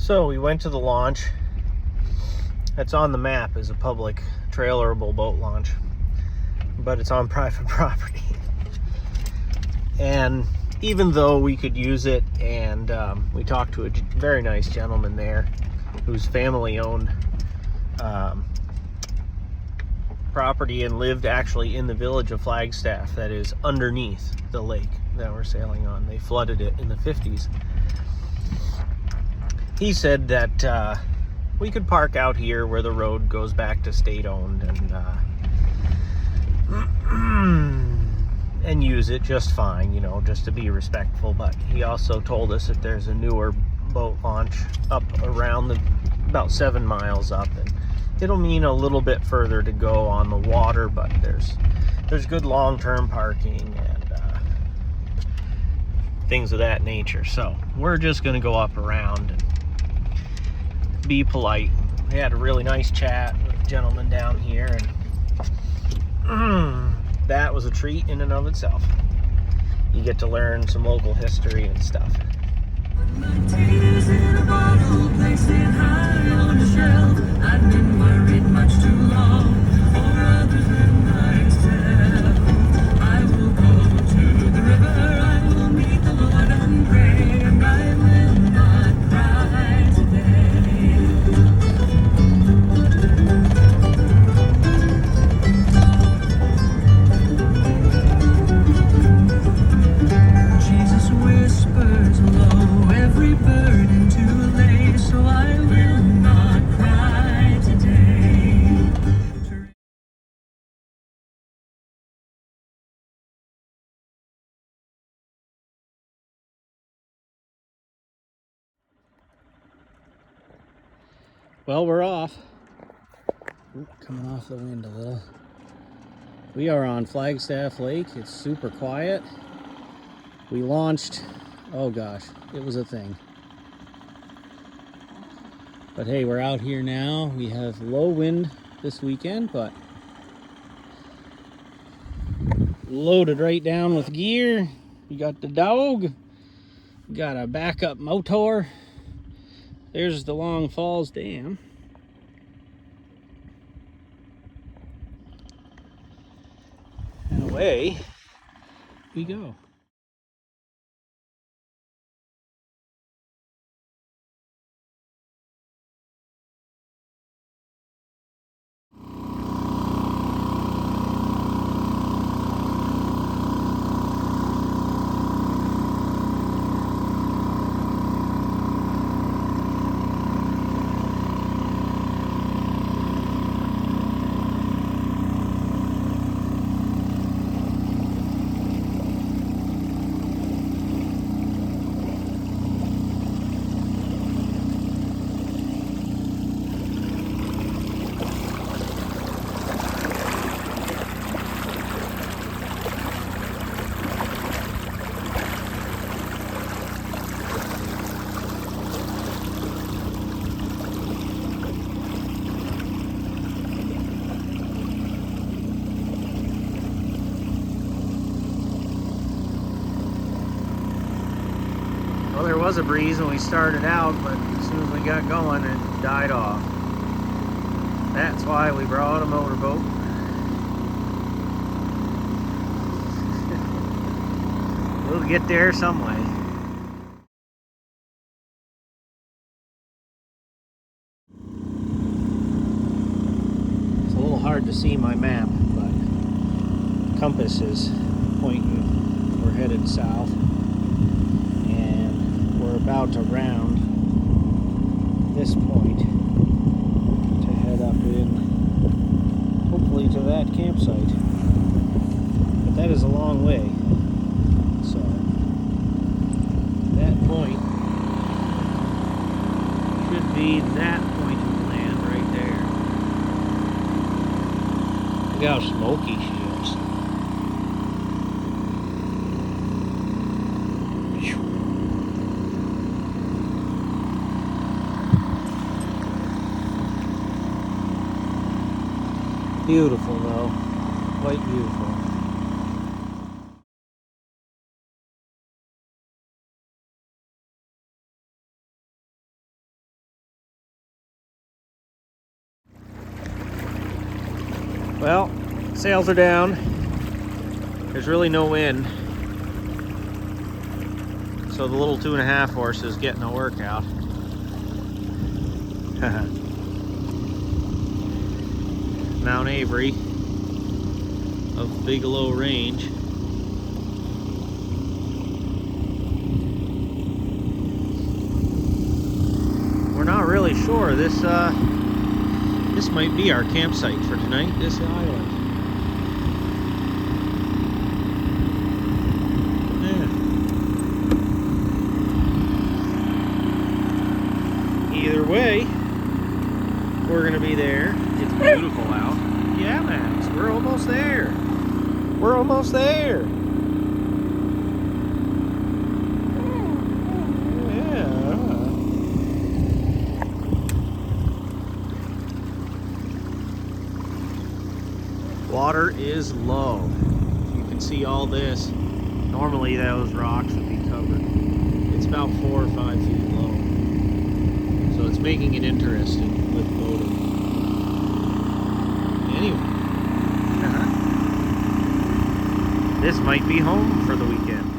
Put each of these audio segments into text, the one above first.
So we went to the launch. It's on the map as a public trailerable boat launch, but it's on private property. And even though we could use it, and we talked to a very nice gentleman there whose family owned property and lived actually in the village of Flagstaff that is underneath the lake that we're sailing on. They flooded it in the 50s. He said that we could park out here where the road goes back to state-owned and use it just fine, you know, just to be respectful. But he also told us that there's a newer boat launch up around about 7 miles up, and it'll mean a little bit further to go on the water, but there's good long-term parking and things of that nature. So we're just going to go up around and be polite. We had a really nice chat with a gentleman down here, and that was a treat in and of itself. You get to learn some local history and stuff. Well, we're off. Coming off the wind a little. We are on Flagstaff Lake. It's super quiet. We launched, oh gosh, it was a thing. But hey, we're out here now. We have low wind this weekend, but loaded right down with gear. We got the dog. We got a backup motor. There's the Long Falls Dam. And away we go. Well, there was a breeze when we started out, but as soon as we got going, it died off. That's why we brought a motorboat. We'll get there some way. It's a little hard to see my map, but the compass is pointing. We're headed south. We're about to round this point to head up in, hopefully, to that campsite. But that is a long way. So that point should be that point of land right there. Look how smoky she is. Beautiful though, quite beautiful. Well, sails are down. There's really no wind. So the little 2.5 horse is getting a workout. Mount Avery of Bigelow Range. We're not really sure. This might be our campsite for tonight, this island. Yeah. Either way, we're gonna be there. It's beautiful out. Yeah, Max, we're almost there. We're almost there. Yeah. Water is low. You can see all this. Normally those rocks would be covered. It's about 4 or 5 feet low. So it's making it interesting with boating. Anyway. This might be home for the weekend.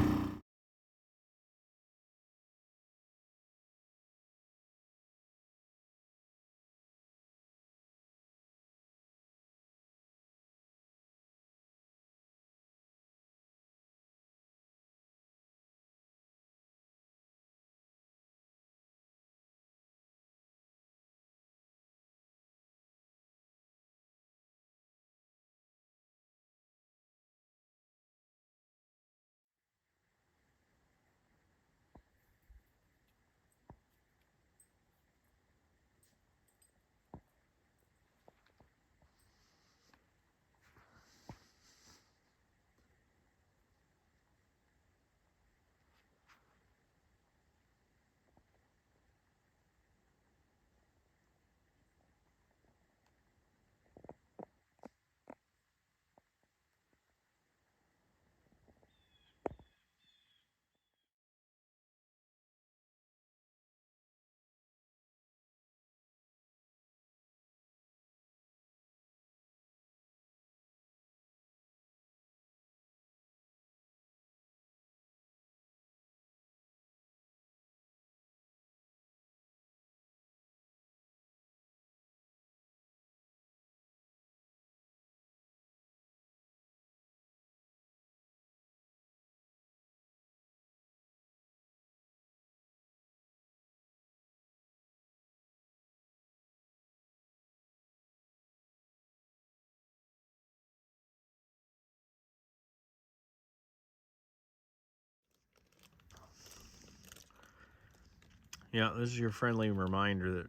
Yeah, this is your friendly reminder that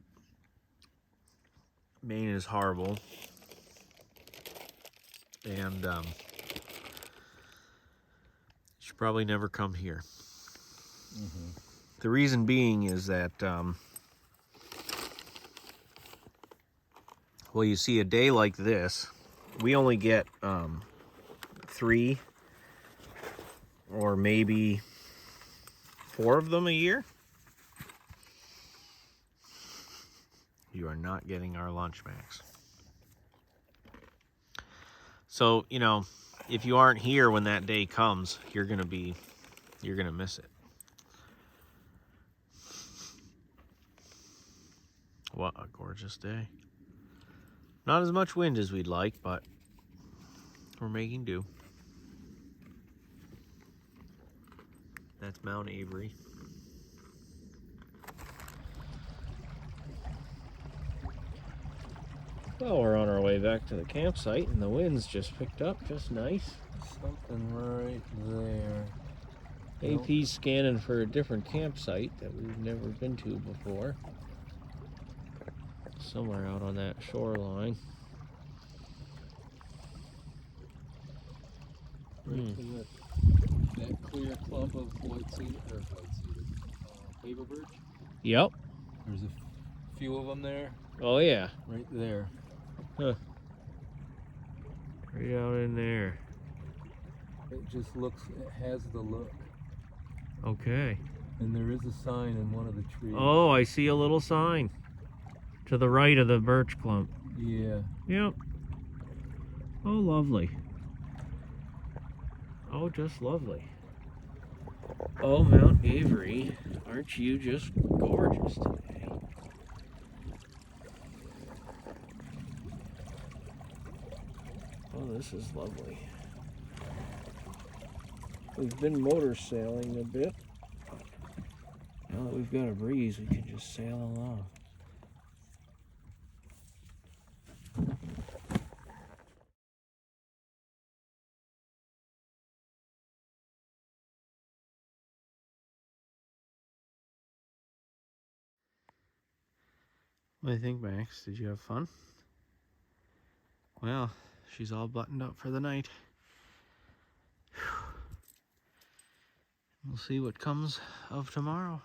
Maine is horrible. And you should probably never come here. Mm-hmm. The reason being is that, well, you see a day like this, we only get 3 or maybe 4 of them a year. You are not getting our lunch, Max. So, you know, if you aren't here when that day comes, you're gonna miss it. What a gorgeous day. Not as much wind as we'd like, but we're making do. That's Mount Avery. Well, we're on our way back to the campsite, and the wind's just picked up just nice. Something right there. AP's scanning for a different campsite that we've never been to before. Somewhere out on that shoreline. Right in that clear clump of paper birch. Yep. There's a few of them there. Oh yeah. Right there. Huh. Right out in there. It just looks, it has the look. Okay. And there is a sign in one of the trees. Oh, I see a little sign to the right of the birch clump. Yeah. Yep. Oh, lovely. Oh, just lovely. Oh, Mount Avery, aren't you just gorgeous today? Oh, this is lovely. We've been motor sailing a bit. Now that we've got a breeze, we can just sail along. What do you think, Max? Did you have fun? Well, she's all buttoned up for the night. We'll see what comes of tomorrow.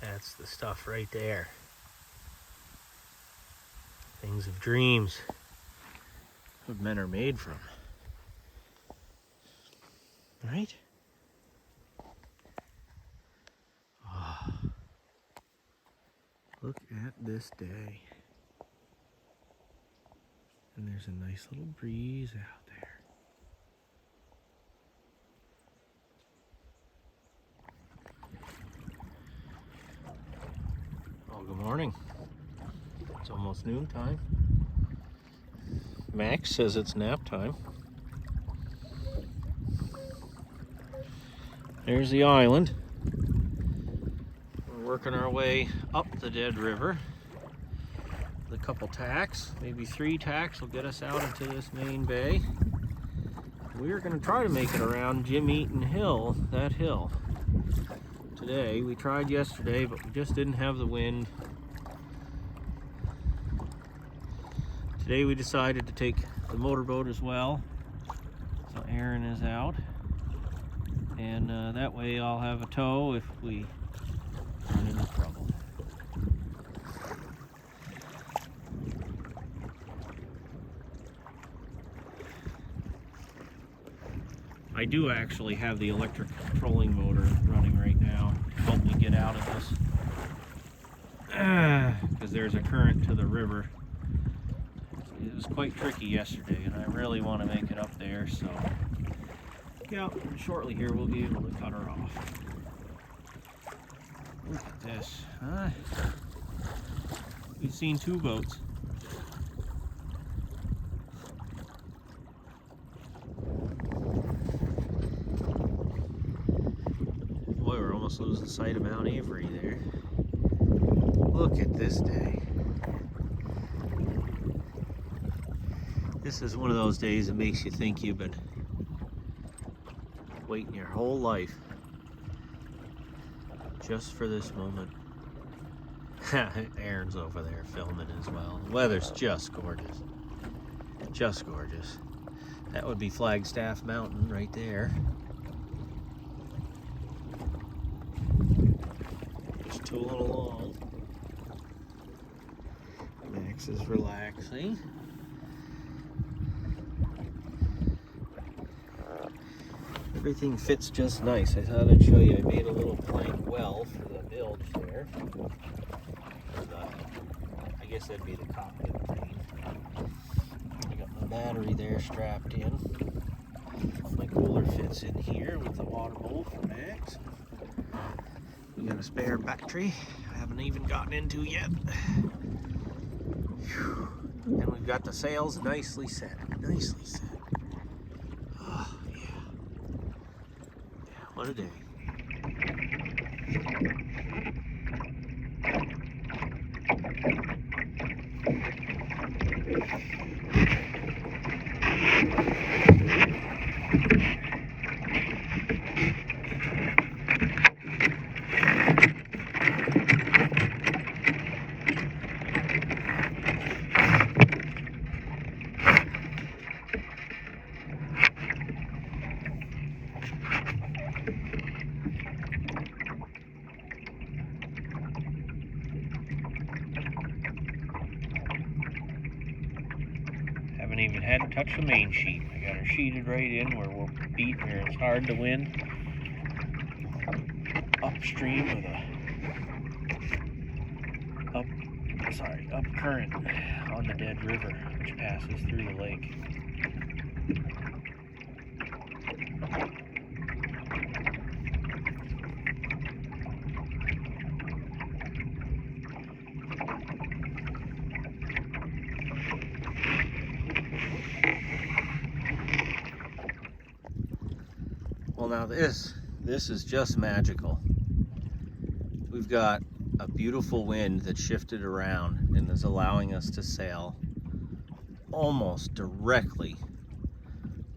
That's the stuff right there. Things of dreams. What men are made from. Right? Oh, look at this day. And there's a nice little breeze out there. Oh, good morning. It's almost noontime. Max says it's nap time. There's the island. We're working our way up the Dead River. With a couple tacks, maybe 3 tacks will get us out into this main bay. We're going to try to make it around Jim Eaton Hill, that hill. Today, we tried yesterday, but we just didn't have the wind. Today we decided to take the motorboat as well. So Aaron is out. And that way I'll have a tow if we run into trouble. I do actually have the electric trolling motor running right now to help me get out of this. Because there's a current to the river. It was quite tricky yesterday, and I really want to make it up there, so yeah, shortly here we'll be able to cut her off. Look at this. We've seen 2 boats. Boy, we're almost losing sight of Mount Avery there. Look at this day. This is one of those days that makes you think you've been waiting your whole life just for this moment. Aaron's over there filming as well. The weather's just gorgeous. Just gorgeous. That would be Flagstaff Mountain right there. Just tooling along. Max is relaxing. Everything fits just nice. I thought I'd show you. I made a little plank well for the bilge there. I guess that'd be the cockpit plane. I got my battery there strapped in. My cooler fits in here with the water bowl for Max. We got a spare battery I haven't even gotten into yet. And we've got the sails nicely set. Nicely set. Oh, yeah. What a day. even had to touch the main sheet. I got her sheeted right in where we'll beat where it's hard to win. Upstream with a up current on the Dead River, which passes through the lake. Well, now this is just magical. We've got a beautiful wind that shifted around and is allowing us to sail almost directly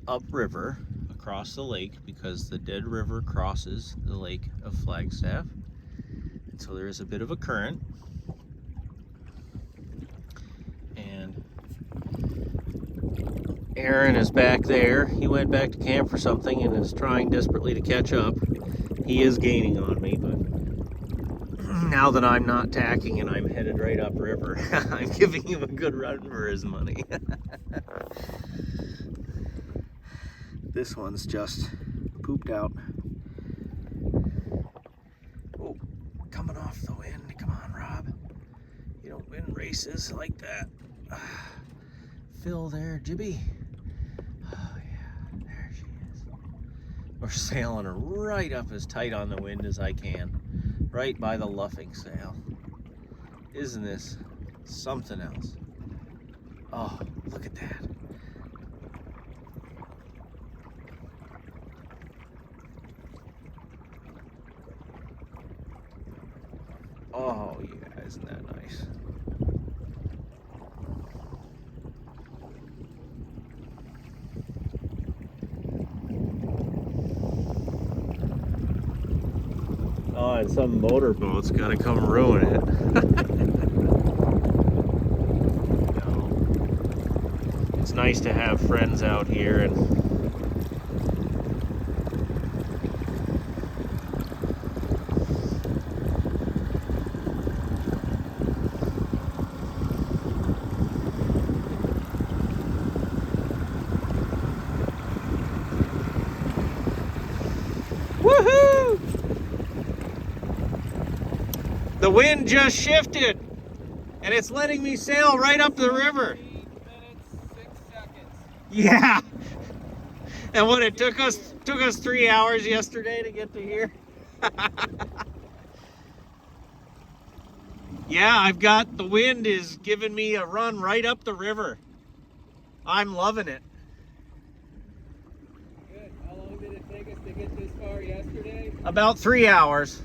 upriver across the lake, because the Dead River crosses the lake of Flagstaff. And so there is a bit of a current. And Aaron is back there. He went back to camp for something and is trying desperately to catch up. He is gaining on me, but now that I'm not tacking and I'm headed right upriver, I'm giving him a good run for his money. This one's just pooped out. Oh, coming off the wind. Come on, Rob. You don't win races like that. Phil there, Jibby. Oh yeah, there she is. We're sailing her right up as tight on the wind as I can. Right by the luffing sail. Isn't this something else? Oh, look at that. Oh yeah, isn't that nice? Oh, and some motorboat's got to come ruin it. No. It's nice to have friends out here and woohoo! The wind just shifted, and it's letting me sail right up the river. 3 minutes, 6 seconds. Yeah. And what, it took us 3 hours yesterday to get to here. Yeah, I've got, the wind is giving me a run right up the river. I'm loving it. Good. How long did it take us to get this far yesterday? About 3 hours.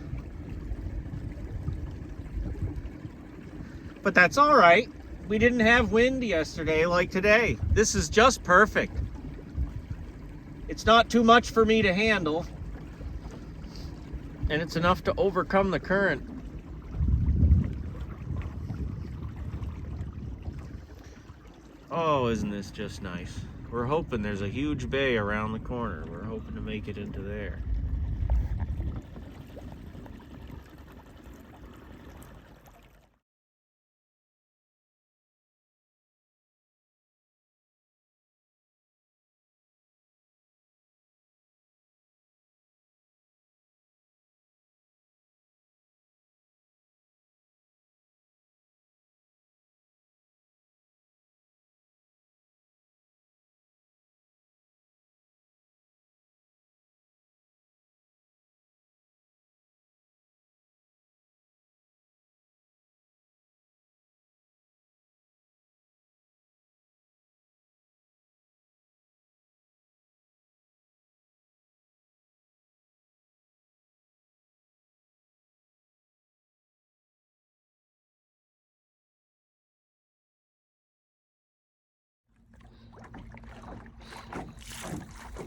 But that's all right. We didn't have wind yesterday like today. This is just perfect. It's not too much for me to handle, and it's enough to overcome the current. Oh, isn't this just nice? We're hoping there's a huge bay around the corner. We're hoping to make it into there.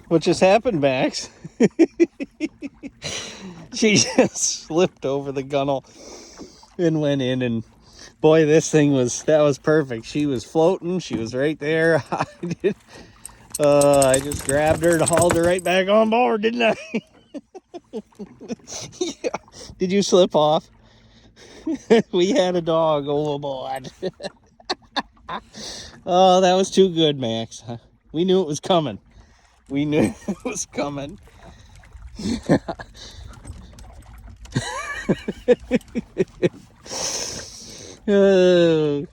What just happened, Max? She just slipped over the gunnel and went in, and boy, that was perfect. She was floating, she was right there. I just grabbed her and hauled her right back on board, didn't I? Yeah. Did you slip off? We had a dog overboard. Oh, that was too good, Max. We knew it was coming. We knew it was coming. Oh.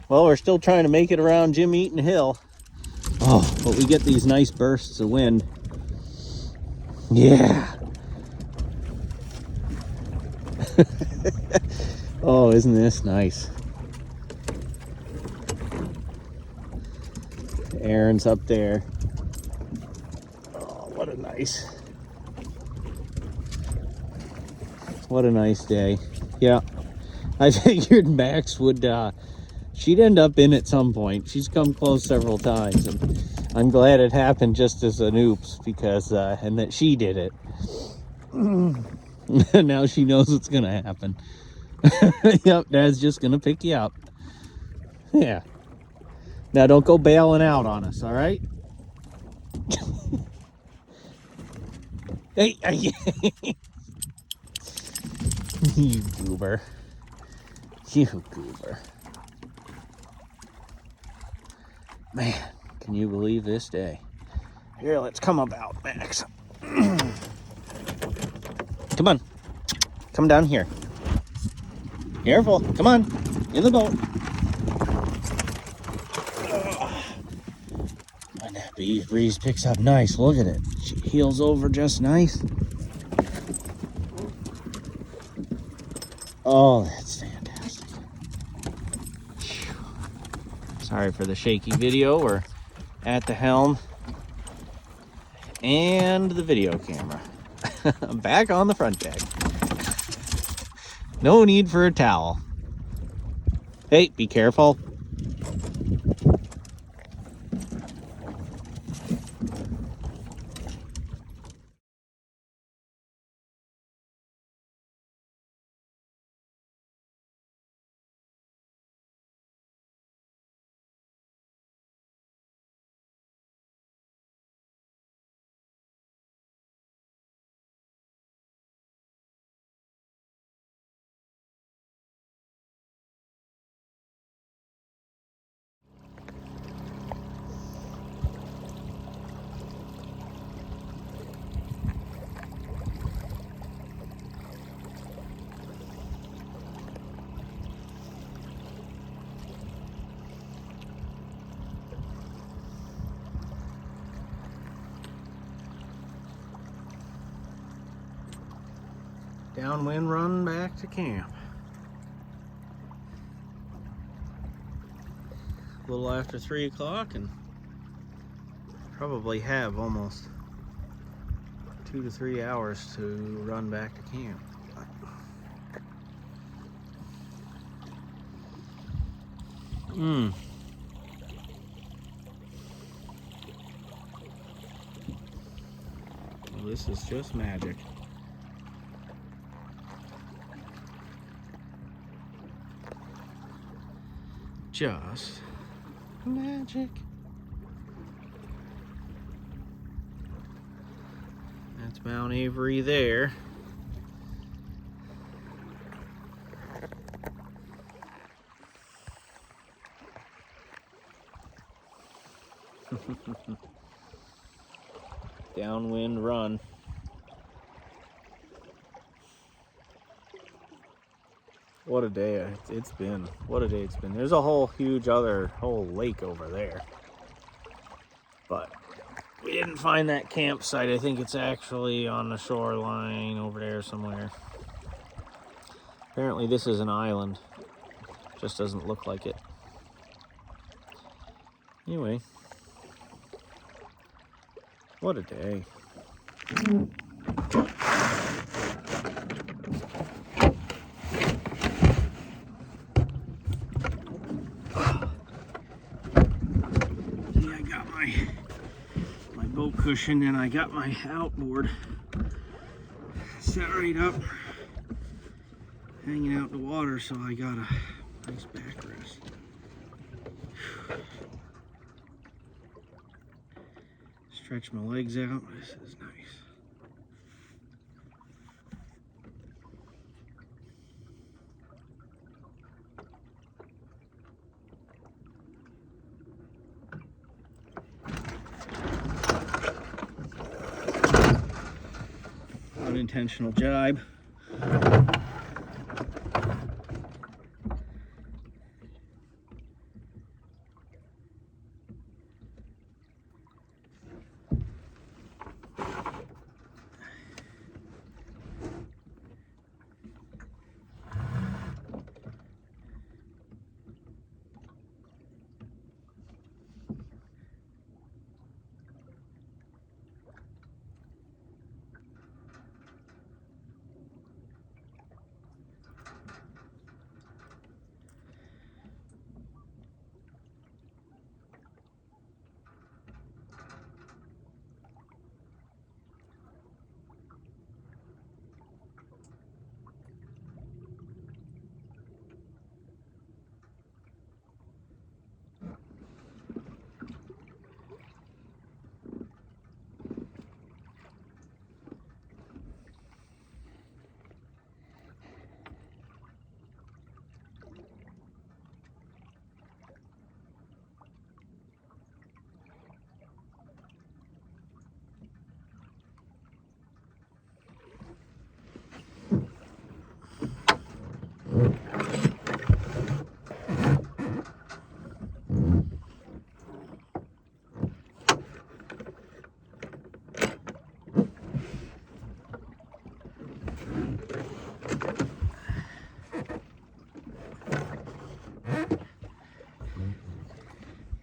Well, we're still trying to make it around Jim Eaton Hill. Oh, but we get these nice bursts of wind. Yeah. Oh, isn't this nice? Aaron's up there. Oh, what a nice day. Yeah, I figured Max would, she'd end up in at some point. She's come close several times, and I'm glad it happened just as an oops, because, and that she did it. Now she knows what's gonna happen. Yep, Dad's just gonna pick you up. Yeah. Now don't go bailing out on us, all right? Hey, you goober. You goober. Man, can you believe this day? Here, let's come about, Max. Come on. Come down here. Careful. Come on. In the boat. And that breeze picks up nice. Look at it. She heels over just nice. Oh, that's fantastic. Sorry for the shaky video. We're at the helm and the video camera. I'm back on the front deck. No need for a towel. Hey, be careful. Downwind run back to camp. A little after 3 o'clock, and probably have almost 2 to 3 hours to run back to camp. Well, this is just magic. Just magic. That's Mount Avery there. Downwind run. What a day it's been. What a day it's been. There's a whole huge whole lake over there. But we didn't find that campsite. I think it's actually on the shoreline over there somewhere. Apparently this is an island. Just doesn't look like it. Anyway. What a day. My boat cushion, and I got my outboard set right up, hanging out in the water, so I got a nice backrest. Stretch my legs out. This is nice. unintentional jibe.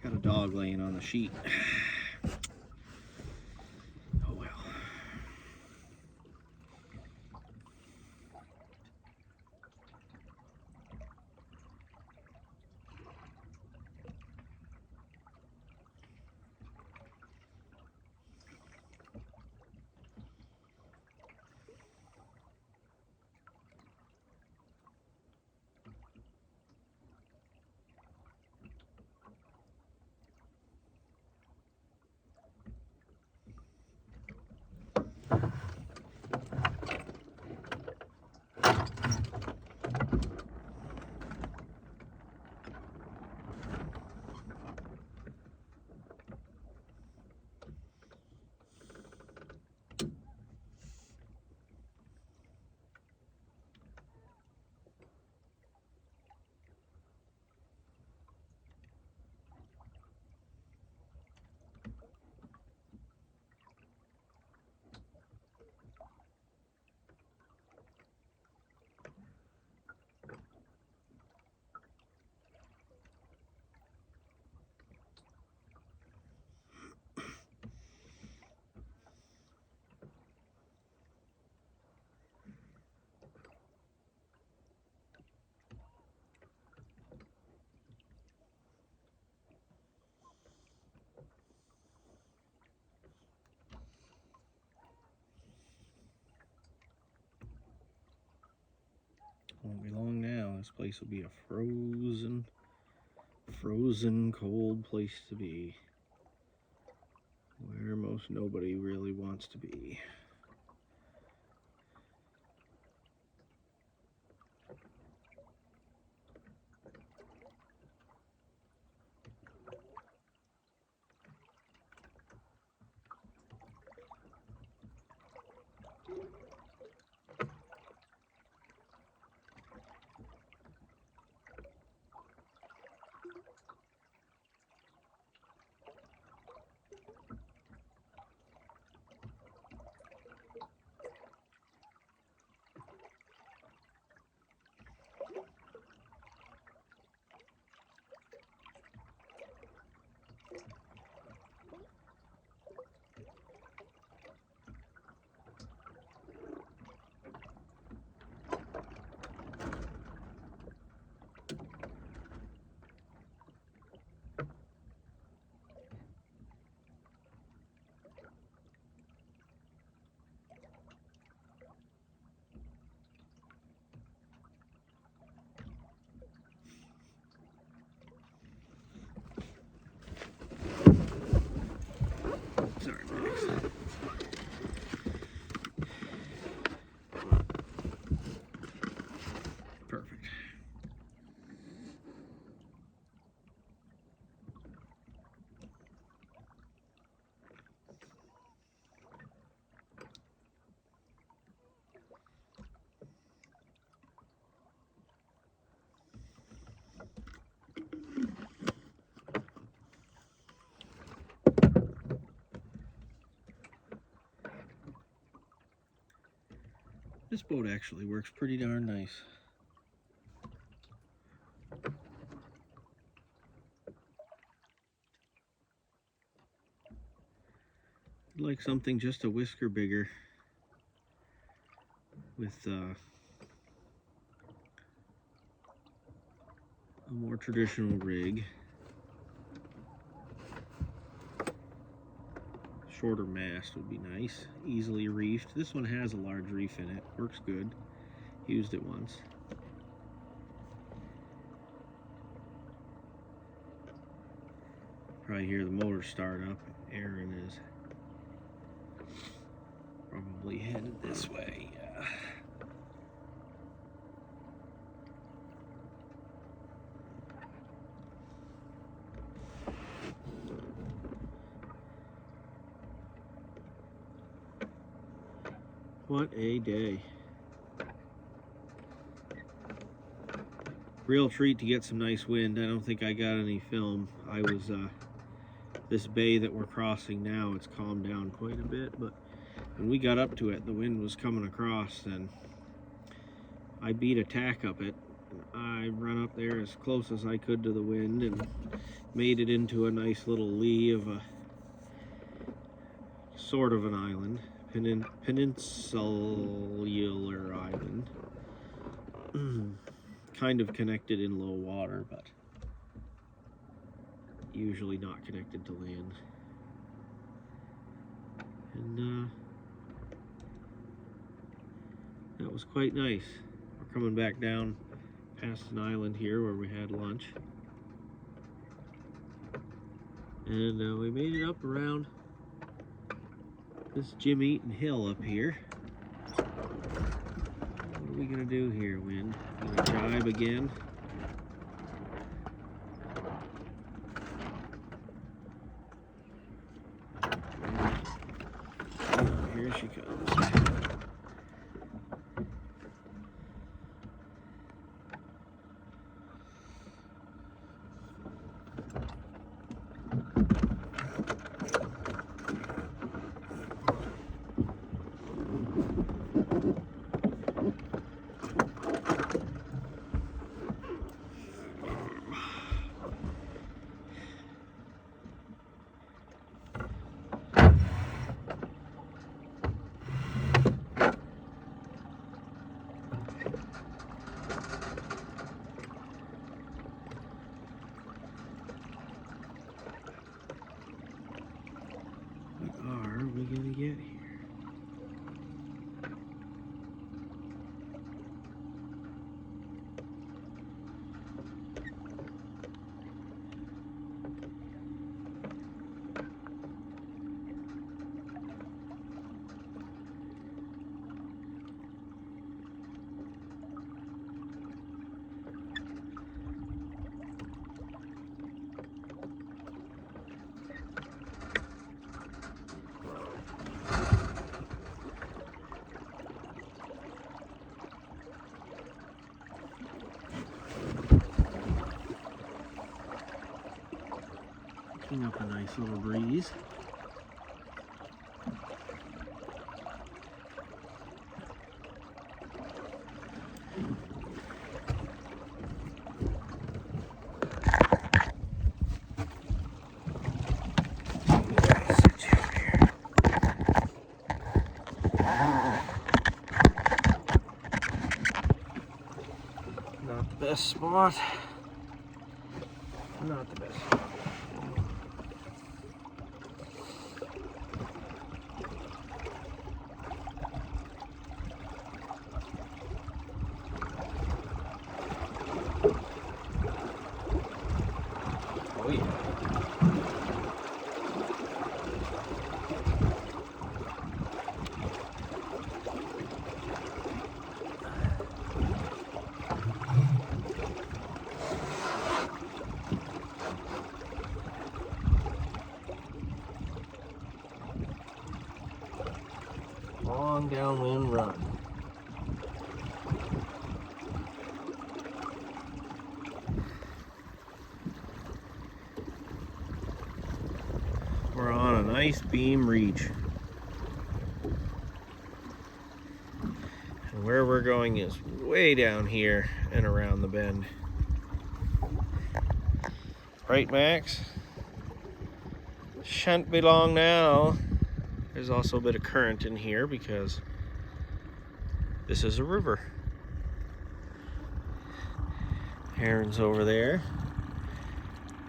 Got a dog laying on the sheet. Oh well. Won't be long now. This place will be a frozen cold place to be. Where most nobody really wants to be. This boat actually works pretty darn nice. I'd like something just a whisker bigger with a more traditional rig. Shorter mast would be nice, easily reefed. This one has a large reef in it, works good. Used it once. Probably hear the motor start up. Aaron is probably headed this way. Yeah. What a day. Real treat to get some nice wind. I don't think I got any film. I was this bay that we're crossing now, it's calmed down quite a bit, but when we got up to it, the wind was coming across, and I beat a tack up it. I run up there as close as I could to the wind and made it into a nice little lee of a sort of an island, peninsular island, kind of connected in low water, but usually not connected to land. And that was quite nice. We're coming back down past an island here where we had lunch, and we made it up around this Jim Eaton hill up here. What are we gonna do here, wind? Gonna jibe again? Here she comes. Gonna get here. Picking up a nice little breeze. Not the best spot. Not the best spot. Oh yeah. Long downwind run. We're on a nice beam reach. And And where we're going is way down here and around the bend. Right, Max? Shan't be long now. There's also a bit of current in here because this is a river. Aaron's over there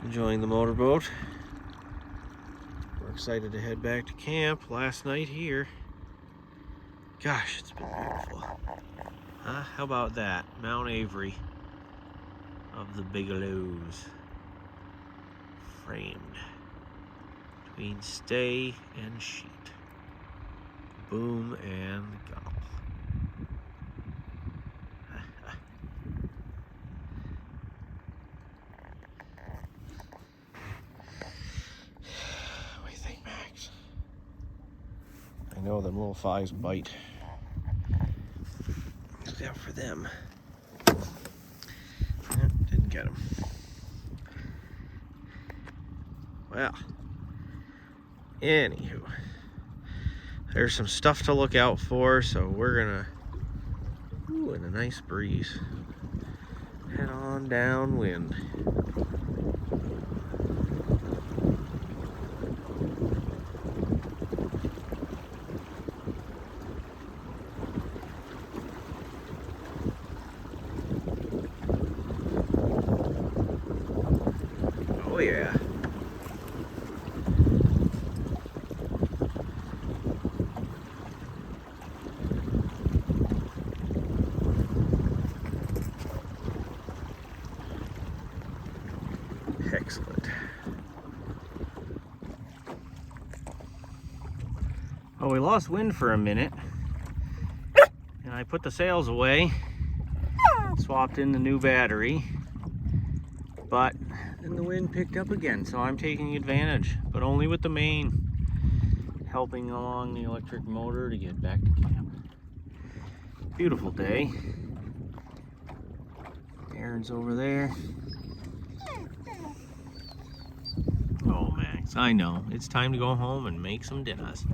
enjoying the motorboat. We're excited to head back to camp. Last night here. Gosh, it's been beautiful. Huh? How about that? Mount Avery of the Bigelows. Framed between stay and sheet. Boom and gunnel. What do you think, Max? I know them little flies bite. Except for them. Didn't get them. Well, anywho, there's some stuff to look out for, so we're gonna, in a nice breeze, head on downwind. Oh yeah. Excellent. Well, we lost wind for a minute, and I put the sails away, swapped in the new battery, but then the wind picked up again, so I'm taking advantage, but only with the main, helping along the electric motor to get back to camp. Beautiful day. Aaron's over there. Oh, Max, I know. It's time to go home and make some dinners.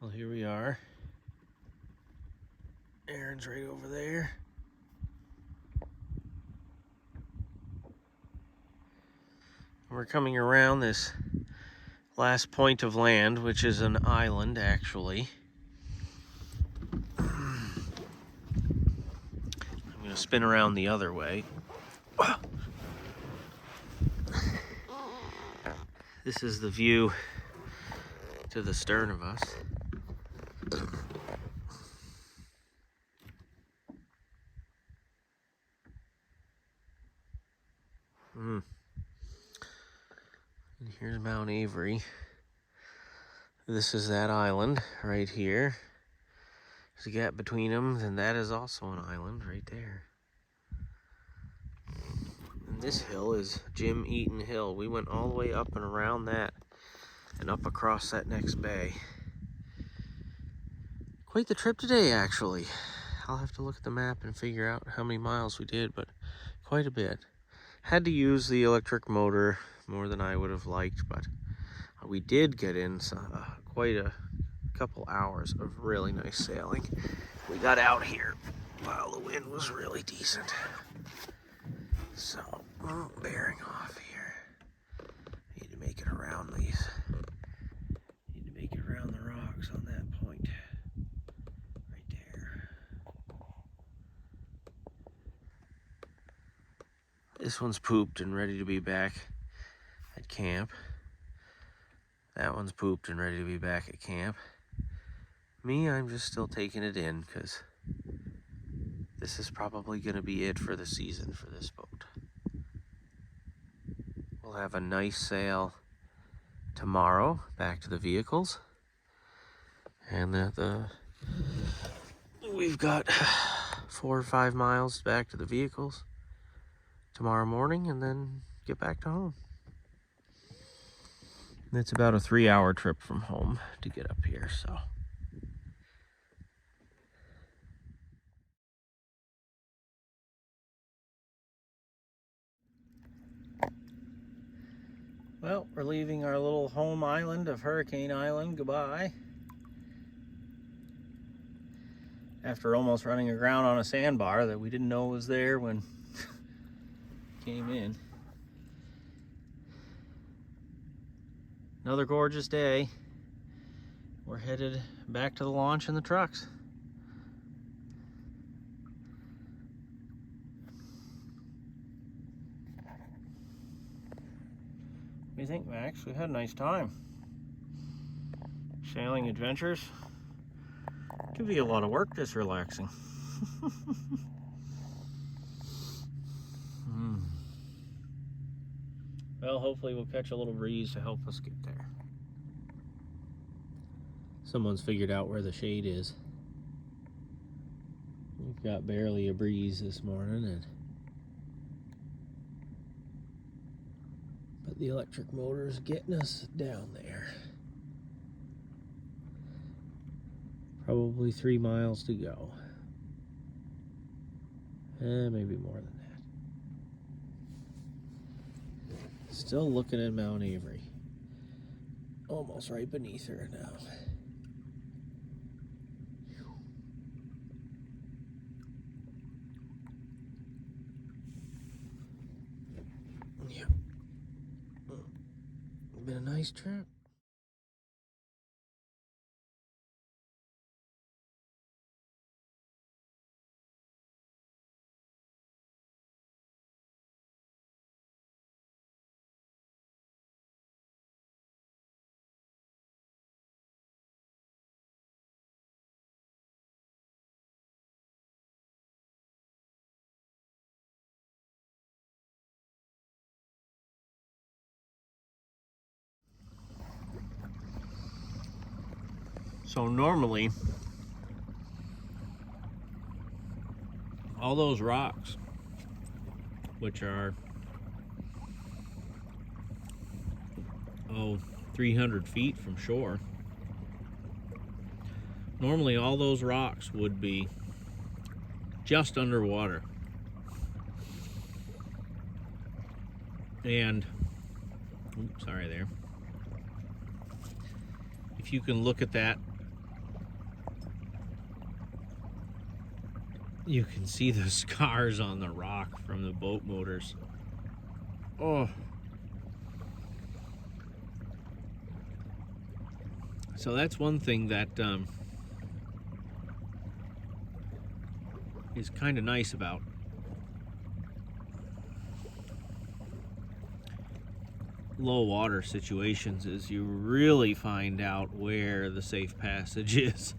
Well, here we are. Aaron's right over there. We're coming around this last point of land, which is an island, actually. I'm going to spin around the other way. This is the view to the stern of us. And here's Mount Avery. This is that island right here. There's a gap between them, and that is also an island right there. And this hill is Jim Eaton Hill. We went all the way up and around that and up across that next bay. Quite the trip today, actually. I'll have to look at the map and figure out how many miles we did, but quite a bit. Had to use the electric motor more than I would have liked, but we did get in quite a couple hours of really nice sailing. We got out here while the wind was really decent. So, bearing off here. Need to make it around these. Need to make it around the rocks on that point. Right there. This one's pooped and ready to be back at camp. That one's pooped and ready to be back at camp. Me, I'm just still taking it in because this is probably going to be it for the season for this boat. We'll have a nice sail tomorrow back to the vehicles. And we've got 4 or 5 miles back to the vehicles tomorrow morning and then get back to home. It's about a 3-hour trip from home to get up here, so. Well, we're leaving our little home island of Hurricane Island goodbye. After almost running aground on a sandbar that we didn't know was there when came in. Another gorgeous day. We're headed back to the launch and the trucks. What do you think, Max? We had a nice time. Sailing adventures. Could be a lot of work just relaxing. Well, hopefully we'll catch a little breeze to help us get there. Someone's figured out where the shade is. We've got barely a breeze this morning, but the electric motor is getting us down there. Probably 3 miles to go. Maybe more than that. Still looking at Mount Avery. Almost right beneath her now. Yeah. Been a nice trip. So normally, all those rocks, which are 300 feet from shore, normally all those rocks would be just underwater. And, oops, sorry there. If you can look at that, you can see the scars on the rock from the boat motors. Oh. So that's one thing that is kind of nice about low water situations, is you really find out where the safe passage is.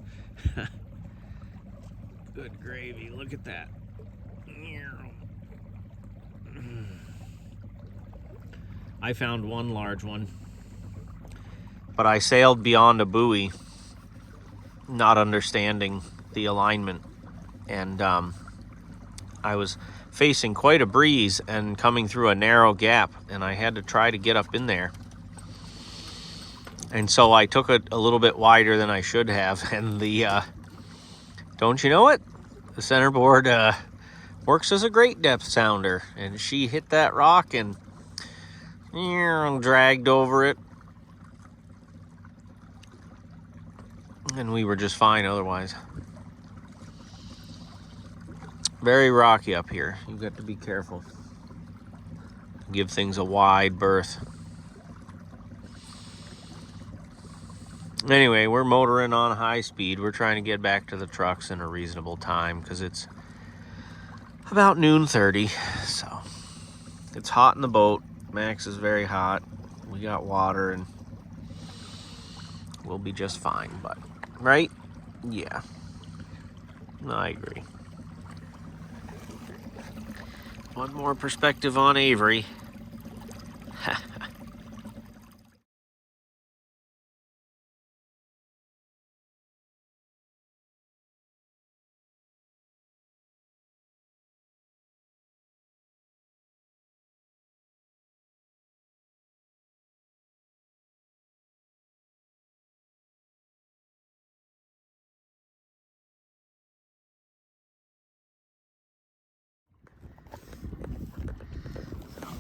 Good gravy, look at that. I found one large one, but I sailed beyond a buoy, not understanding the alignment, and I was facing quite a breeze and coming through a narrow gap, and I had to try to get up in there. And so I took it a little bit wider than I should have, and the don't you know it, the centerboard works as a great depth sounder, and she hit that rock and dragged over it, and we were just fine otherwise. Very rocky up here. You've got to be careful. Give things a wide berth. Anyway, we're motoring on high speed. We're trying to get back to the trucks in a reasonable time because it's about noon 30. So it's hot in the boat. Max is very hot. We got water and we'll be just fine. But, right? Yeah. I agree. One more perspective on Avery.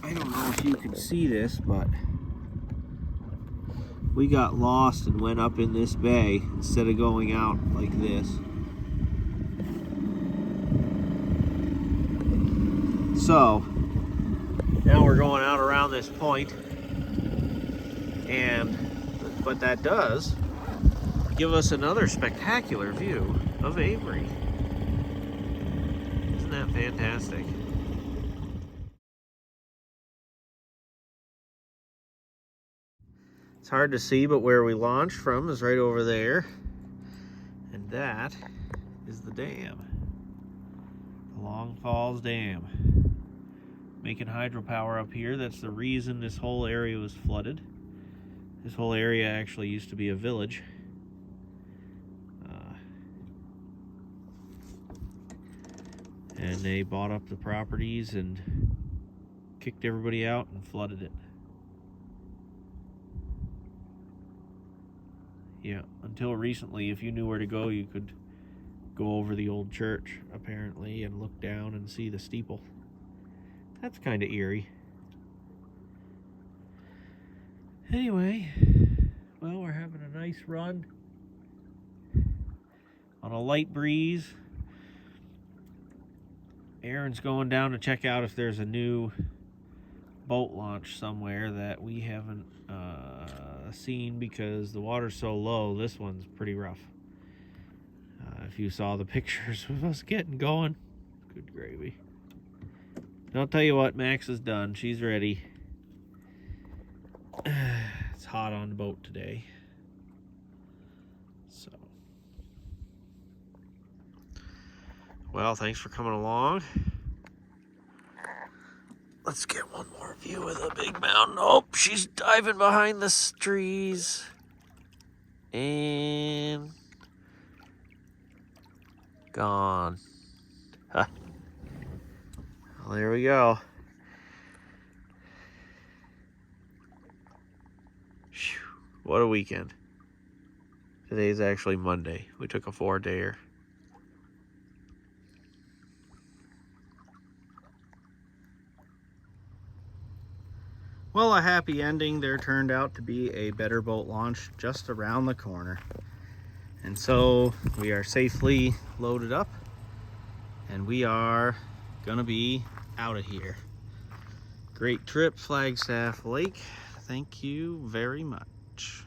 I don't know if you can see this, but we got lost and went up in this bay instead of going out like this. So now we're going out around this point, but that does give us another spectacular view of Avery. Isn't that fantastic? It's hard to see, but where we launched from is right over there. And that is the dam. The Long Falls Dam. Making hydropower up here. That's the reason this whole area was flooded. This whole area actually used to be a village. And they bought up the properties and kicked everybody out and flooded it. Yeah, until recently, if you knew where to go, you could go over the old church, apparently, and look down and see the steeple. That's kind of eerie. Anyway, well, we're having a nice run on a light breeze. Aaron's going down to check out if there's a new boat launch somewhere that we haven't seen, because the water's so low. This one's pretty rough. If you saw the pictures of us getting going, good gravy. And I'll tell you what, Max is done. She's ready. It's hot on the boat today. So, well, thanks for coming along. Let's get one more view of the big mountain. Oh, she's diving behind the trees. And gone. Huh. Well, there we go. Whew, what a weekend. Today's actually Monday. We took a 4-dayer. Well, a happy ending. There turned out to be a better boat launch just around the corner. And so we are safely loaded up and we are gonna be out of here. Great trip, Flagstaff Lake. Thank you very much.